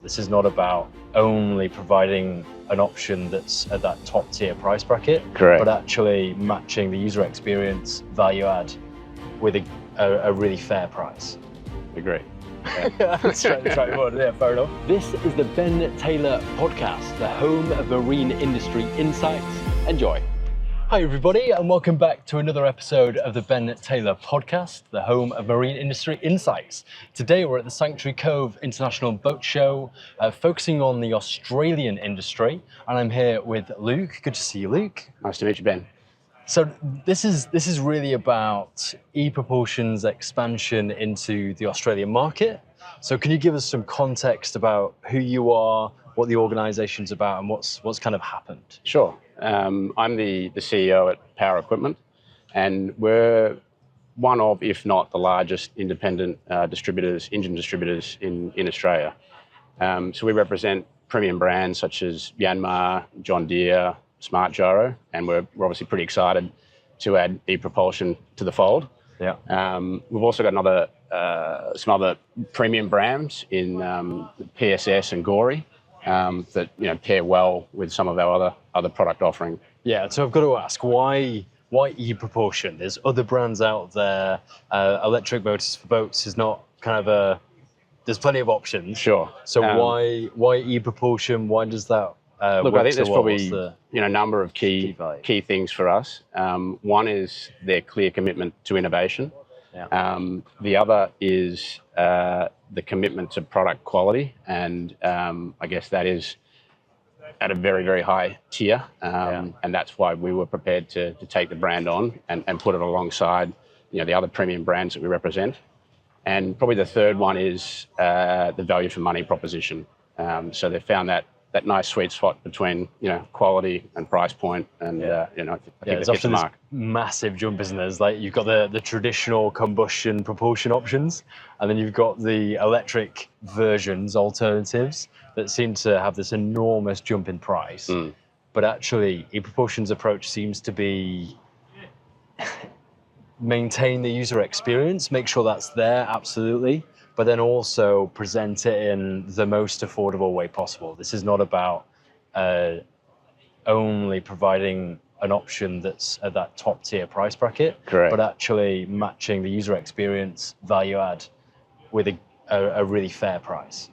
This is not about only providing an option that's at that top tier price bracket, Correct. but actually matching the user experience value add with a really fair price. Agree. That's right. Yeah, fair enough. This is the Ben Taylor Podcast, the home of marine industry insights. Enjoy. Hi everybody, and welcome back to another episode of the Ben Taylor Podcast, the home of marine industry insights. Today we're at the Sanctuary Cove International Boat Show, focusing on the Australian industry, and I'm here with Luke. Good to see you, Luke. Nice to meet you, Ben. So this is really about ePropulsion's expansion into the Australian market. So can you give us some context about who you are, what the organization's about, and what's kind of happened? Sure. I'm the CEO at Power Equipment, and we're one of, if not the largest independent engine distributors in Australia. So we represent premium brands such as Yanmar, John Deere, Smart Gyro, and we're obviously pretty excited to add ePropulsion to the fold. Yeah. We've also got some other premium brands in PSS and Gory that pair well with some of our other product offering. Yeah. So I've got to ask, why ePropulsion? There's other brands out there. Electric motors for boats is not kind of there's plenty of options. Sure. So why ePropulsion? Why does that? Look, I think there's probably a number of key things for us. One is their clear commitment to innovation. Yeah. The other is the commitment to product quality, and I guess that is at a very, very high tier, and that's why we were prepared to take the brand on and put it alongside the other premium brands that we represent. And probably the third one is the value for money proposition. So they found that nice sweet spot between quality and price point, and I think there's they hit the often mark. this massive jump, isn't there? It's like you've got the traditional combustion propulsion options, and then you've got the electric versions, alternatives, that seem to have this enormous jump in price. But actually, ePropulsion's approach seems to be maintain the user experience, make sure that's there, absolutely, but then also present it in the most affordable way possible. This is not about only providing an option that's at that top tier price bracket, Correct. but actually matching the user experience value add with a really fair price.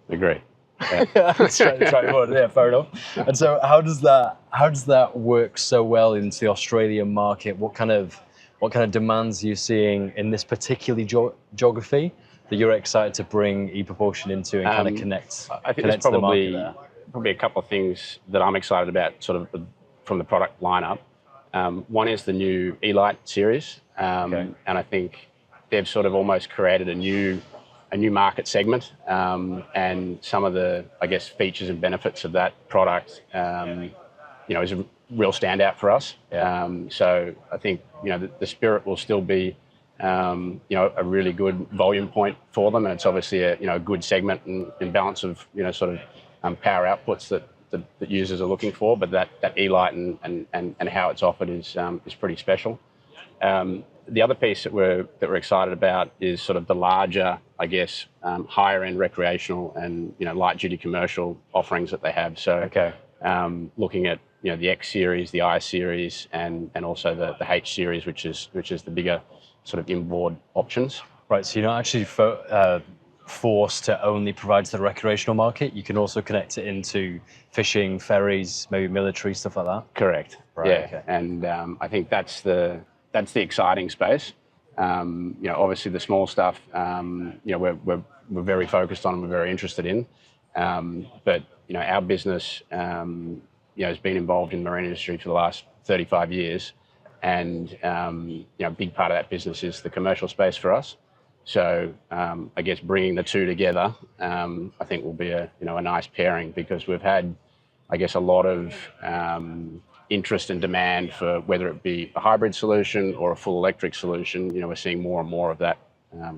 Agree. That's right. Yeah, fair enough. And so how does that work so well into the Australian market? What kind of demands are you seeing in this particular geography that you're excited to bring ePropulsion into and kind of connect? I think there's to the market there? probably a couple of things that I'm excited about, sort of from the product lineup. One is the new E-Lite series, and I think they've sort of almost created a new market segment, and some of the, I guess, features and benefits of that product, is a real standout for us. Yeah. So I think the Spirit will still be a really good volume point for them, and it's obviously a good segment and balance of power outputs that users are looking for. But that E-Lite and how it's offered is pretty special. The other piece that we're excited about is sort of the larger, I guess, higher end recreational and light duty commercial offerings that they have. So looking at the X series, the I series, and also the H series, which is the bigger sort of inboard options. Right. So you're not actually forced to only provide to the recreational market. You can also connect it into fishing, ferries, maybe military, stuff like that. Correct. Right. Yeah. Okay. And I think that's the exciting space. Obviously the small stuff, we're very focused on and we're very interested in. But our business, has been involved in the marine industry for the last 35 years. And, a big part of that business is the commercial space for us. So I guess bringing the two together, I think will be a nice pairing, because we've had, I guess, a lot of interest and demand for whether it be a hybrid solution or a full electric solution. We're seeing more and more of that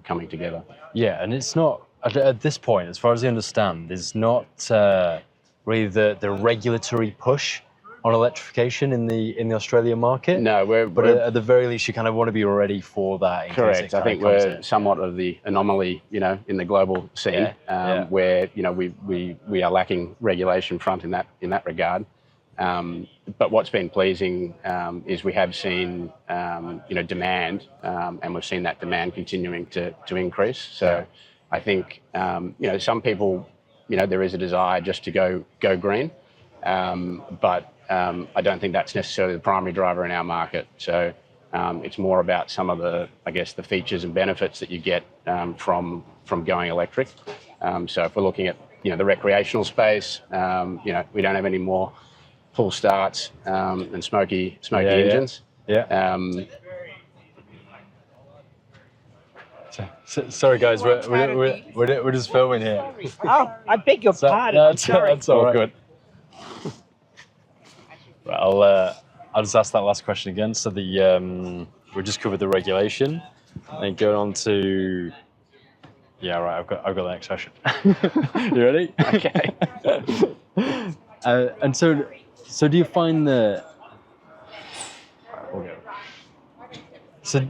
coming together. Yeah, and it's not, at this point, as far as I understand, there's not really the regulatory push on electrification in the Australian market? No, but at the very least, you kind of want to be ready for that. Correct. I think we're somewhat of the anomaly, in the global scene, where we are lacking regulation front in that regard. But what's been pleasing is we have seen demand, and we've seen that demand continuing to increase. So I think some people, there is a desire just to go green, but I don't think that's necessarily the primary driver in our market. So it's more about some of the features and benefits that you get from going electric. So if we're looking at the recreational space, we don't have any more pull starts and smoky engines. Sorry guys, we're just filming here. Oh, I beg your pardon. That's all right. Good. Right, I'll just ask that last question again. So we just covered the regulation, and going on to I've got the next question. You ready? Okay. And so do you find that? Right, we'll go. So.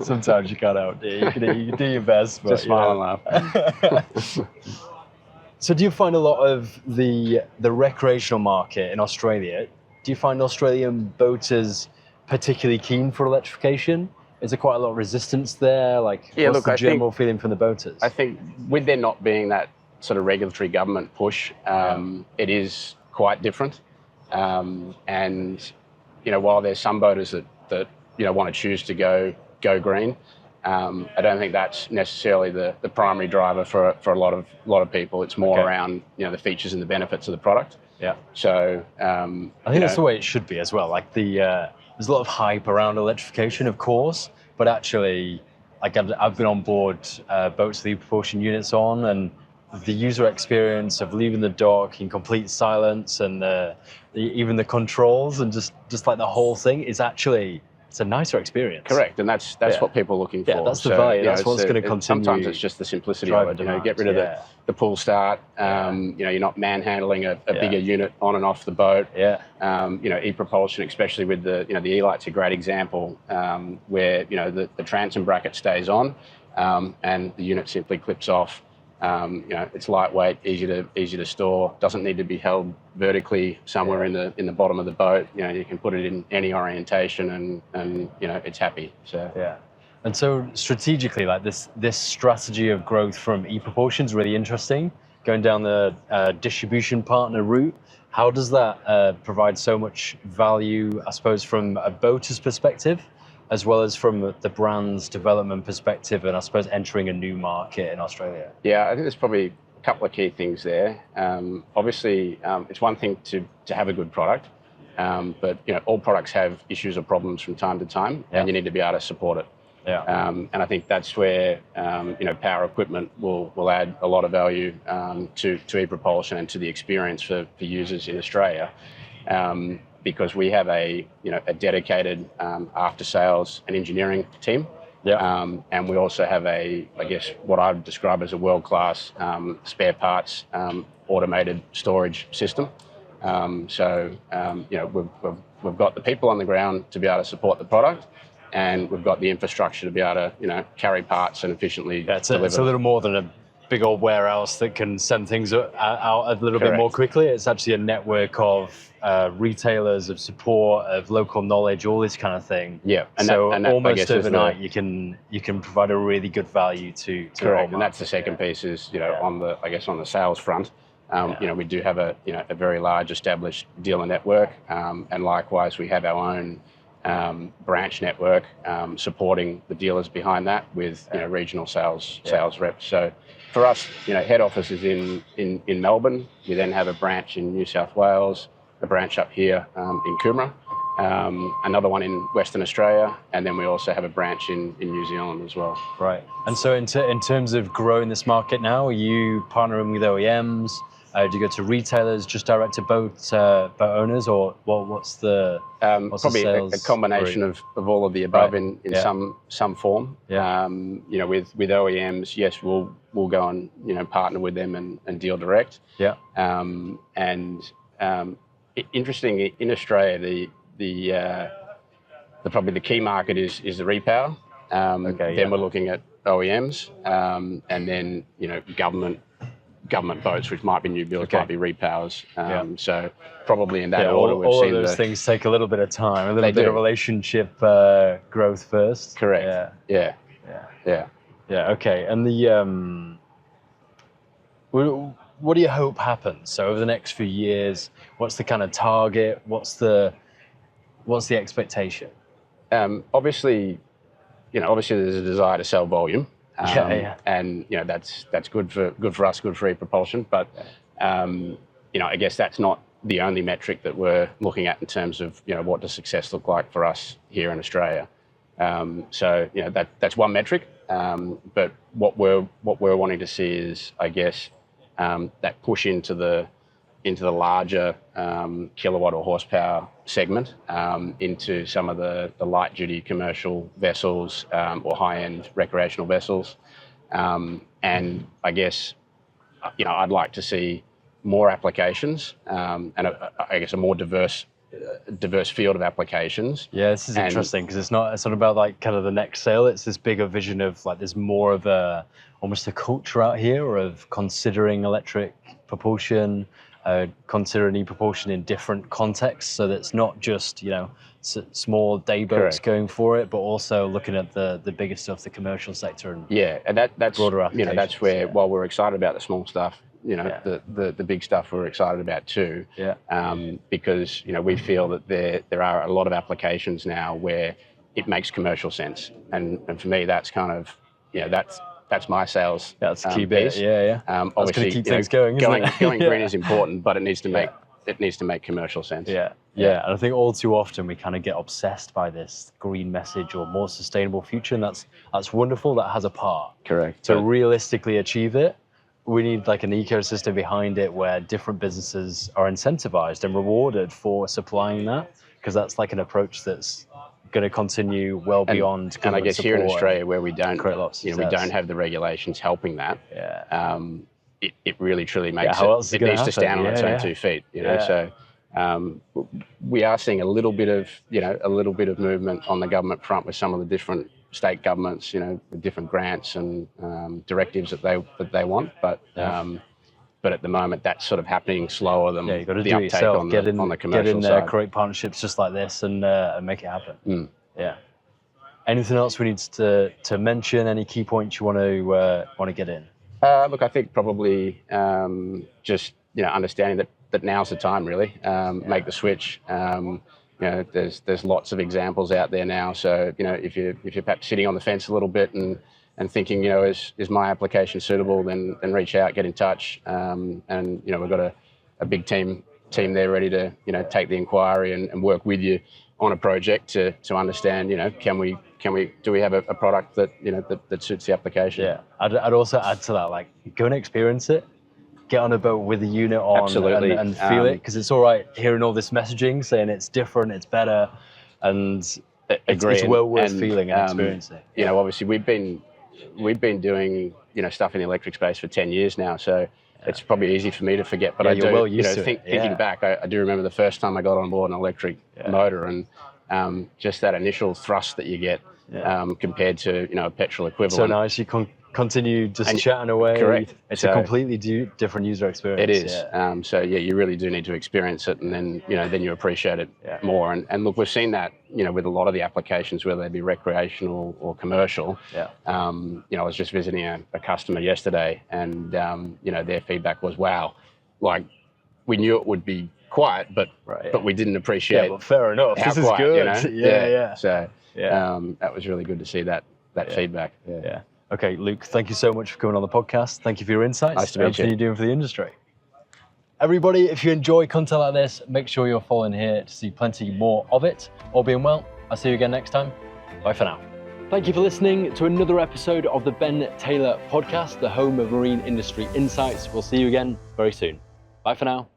Sometimes you can't out. You can do your best, but just smile and laugh. So, do you find a lot of the recreational market in Australia? Do you find Australian boaters particularly keen for electrification? Is there quite a lot of resistance there? What's the general feeling from the boaters? I think with there not being that sort of regulatory government push, it is quite different. And while there's some boaters that want to choose to go green, I don't think that's necessarily the primary driver for a lot of people. It's more around the features and the benefits of the product. Yeah. So I think that's the way it should be as well. There's a lot of hype around electrification, of course, but actually, I've been on board boats with ePropulsion units on, and the user experience of leaving the dock in complete silence, and even the controls, and just like the whole thing is actually. It's a nicer experience. Correct, and that's what people are looking for. Yeah, that's the value. That's what's going to continue. Sometimes it's just the simplicity of it. Get rid of the pull start. You're not manhandling a bigger unit on and off the boat. Yeah. ePropulsion, especially with the E-Light's a great example, where the transom bracket stays on, and the unit simply clips off. It's lightweight, easy to store. Doesn't need to be held vertically somewhere in the bottom of the boat. You can put it in any orientation, and it's happy. So yeah. And so strategically, this strategy of growth from ePropulsion is really interesting. Going down the distribution partner route, how does that provide so much value, I suppose, from a boater's perspective, as well as from the brand's development perspective, and I suppose entering a new market in Australia? Yeah, I think there's probably a couple of key things there. Obviously, it's one thing to have a good product, but all products have issues or problems from time to time, and you need to be able to support it. Yeah. And I think that's where power equipment will add a lot of value to ePropulsion and to the experience for users in Australia. Because we have a dedicated after sales and engineering team, and we also have what I would describe as a world-class spare parts automated storage system. So we've got the people on the ground to be able to support the product, and we've got the infrastructure to be able to carry parts and efficiently deliver. It's a little more than a big old warehouse that can send things out a little bit more quickly. It's actually a network of retailers, of support, of local knowledge, all this kind of thing. Yeah, and almost overnight you can provide a really good value to correct. And that's the second piece is on the sales front. We do have a very large established dealer network, and likewise we have our own branch network supporting the dealers behind that with regional sales reps. So for us, head office is in Melbourne. We then have a branch in New South Wales, a branch up here in Coomera, another one in Western Australia, and then we also have a branch in New Zealand as well. Right. And so in terms of growing this market now, are you partnering with OEMs? Do you go to retailers, just direct to boat owners, or what's the probably a combination of all of the above in some form. Yeah. With OEMs, yes, we'll go and partner with them and deal direct. Yeah. Interesting in Australia, probably the key market is the repower. Then we're looking at OEMs, and then government boats, which might be new builds, might be repowers. So probably in that order, we've seen all of those things take a little bit of time, a little bit of relationship growth first. Correct. Yeah. Okay. And what do you hope happens? So over the next few years, what's the kind of target? What's the expectation? Obviously there's a desire to sell volume. And that's good for us, good for ePropulsion. But I guess that's not the only metric that we're looking at in terms of what does success look like for us here in Australia. So that's one metric. But what we're wanting to see is, I guess, that push into the larger kilowatt or horsepower segment, into some of the light duty commercial vessels or high end recreational vessels, and I guess I'd like to see more applications and I guess a more diverse field of applications. Yeah, this is interesting because it's not about like kind of the next sale. It's this bigger vision of like there's more of almost a culture out here of considering electric propulsion, considering ePropulsion in different contexts, so that it's not just small day boats going for it, but also looking at the bigger stuff, the commercial sector, and that's broader applications. That's where while we're excited about the small stuff, the big stuff we're excited about too. Because we feel that there are a lot of applications now where it makes commercial sense, and for me that's kind of that's my sales. That's the key bit. Obviously, that's going to keep things going. Going green is important, but it needs to make commercial sense. And I think all too often we kind of get obsessed by this green message or more sustainable future, and that's wonderful. That has a part. Correct. To realistically achieve it, we need like an ecosystem behind it where different businesses are incentivized and rewarded for supplying that, because that's like an approach that's going to continue well beyond. And I guess here in Australia, where we don't have the regulations helping that, it really truly makes it needs to stand on its own 2 feet. So we are seeing a little bit of movement on the government front with some of the different state governments, with different grants and directives that they want, but at the moment that's sort of happening slower than you've got to the do uptake it yourself. on the commercial get in there, side. create partnerships just like this and make it happen. Anything else we need to mention? Any key points you want to get in? Look, I think probably just understanding that now's the time really. Make the switch. There's lots of examples out there now. So if you're perhaps sitting on the fence a little bit and thinking is my application suitable, then reach out, get in touch, and we've got a big team there ready to take the inquiry and work with you on a project to understand do we have a product that that suits the application. I'd also add to that, like, go and experience it. Get on a boat with a unit on. Absolutely. and feel it, because it's all right hearing all this messaging saying it's different, it's better, and it's well worth feeling and experiencing. Obviously we've been doing stuff in the electric space for 10 years now, so it's probably easy for me to forget. But I do, thinking back, I do remember the first time I got on board an electric motor, and just that initial thrust that you get compared to a petrol equivalent. So nice. You can continue just chatting away. Correct. It's a completely different user experience. It is. So you really do need to experience it, and then you appreciate it more. And look, we've seen that with a lot of the applications, whether they be recreational or commercial. I was just visiting a customer yesterday, and their feedback was, wow, like we knew it would be quiet, but we didn't appreciate. Yeah, but fair enough. This is good. So that was really good to see that feedback. Okay, Luke, thank you so much for coming on the podcast. Thank you for your insights. Nice to meet you. Everything you're doing for the industry. Everybody, if you enjoy content like this, make sure you're following here to see plenty more of it. All being well, I'll see you again next time. Bye for now. Thank you for listening to another episode of the Ben Taylor Podcast, the home of marine industry insights. We'll see you again very soon. Bye for now.